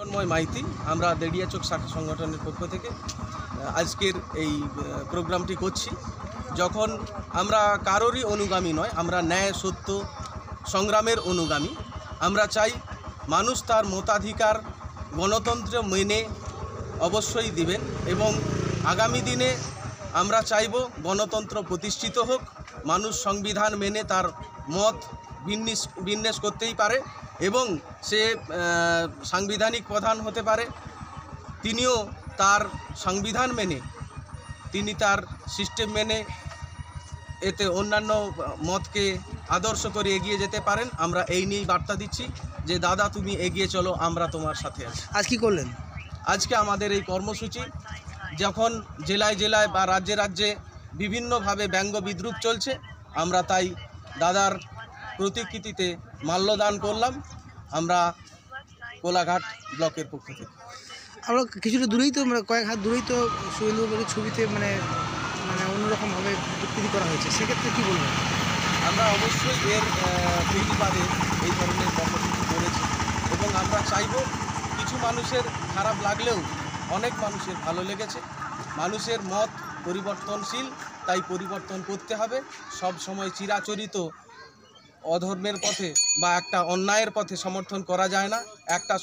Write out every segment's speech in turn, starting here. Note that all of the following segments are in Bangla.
তন্ময় মাইতি, আমরা দেড়িয়াচক শাখা সংগঠনের পক্ষ থেকে আজকের এই প্রোগ্রামটি করছি। যখন আমরা কারোরই অনুগামী নয়, আমরা ন্যায় সত্য সংগ্রামের অনুগামী। আমরা চাই মানুষ তার মতাধিকার গণতন্ত্র মেনে অবশ্যই দিবেন এবং আগামী দিনে আমরা চাইব গণতন্ত্র প্রতিষ্ঠিত হোক, মানুষ সংবিধান মেনে তার মত বিন্যাস করতেই পারে এবং সে সাংবিধানিক প্রধান হতে পারে। তিনিও তার সংবিধান মেনে, তিনি তার সিস্টেম মেনে এতে অন্যান্য মতকে আদর্শ করে এগিয়ে যেতে পারেন। আমরা এই নিয়েই বার্তা দিচ্ছি যে দাদা তুমি এগিয়ে চলো, আমরা তোমার সাথে আছি। আজ কি করলেন? আজকে আমাদের এই কর্মসূচি, যখন জেলায় জেলায় বা রাজ্যে রাজ্যে বিভিন্নভাবে ব্যঙ্গ বিদ্রুপ চলছে, আমরা তাই দাদার প্রতিকৃতিতে মাল্যদান করলাম আমরা কোলাঘাট ব্লকের পক্ষ থেকে। আমরা কিছুটা দূরেই তো, কয়েক হাত দূরেই তো শুভেন্দুবাবুর ছবিতে মানে অন্যরকমভাবে বিকৃতি করা হয়েছে, সেক্ষেত্রে কী বলবেন? আমরা অবশ্যই এর প্রতিবাদে এই ধরনের কর্মসূচি করেছি এবং আমরা চাইব, কিছু মানুষের খারাপ লাগলেও অনেক মানুষের ভালো লেগেছে। মানুষের মত পরিবর্তনশীল, তাই পরিবর্তন করতে হবে। সব সময় চিরাচরিত অধর্মের পথে বা একটা অন্যায়ের পথে সমর্থন করা যায় না। একটা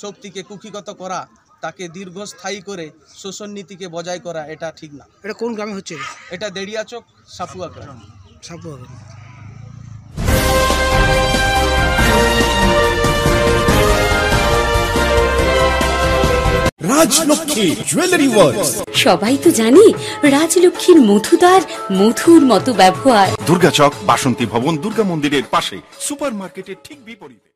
শক্তিকে কুক্ষিগত করা, তাকে দীর্ঘস্থায়ী করে শোষণ নীতিকে বজায় করা, এটা ঠিক না। এটা কোন গ্রামে হচ্ছে? এটা দেড়িয়াচক সাপুয়া গ্রাম। সাপুয়া গ্রাম। Rajlakshmi jewellery works. সবাই তো জানি রাজলক্ষ্মীর মধুদার মধুর মতো ব্যবহার। দুর্গাচক বাসন্তী ভবন দুর্গা মন্দিরের পাশে, সুপার মার্কেটের ঠিক বিপরীতে।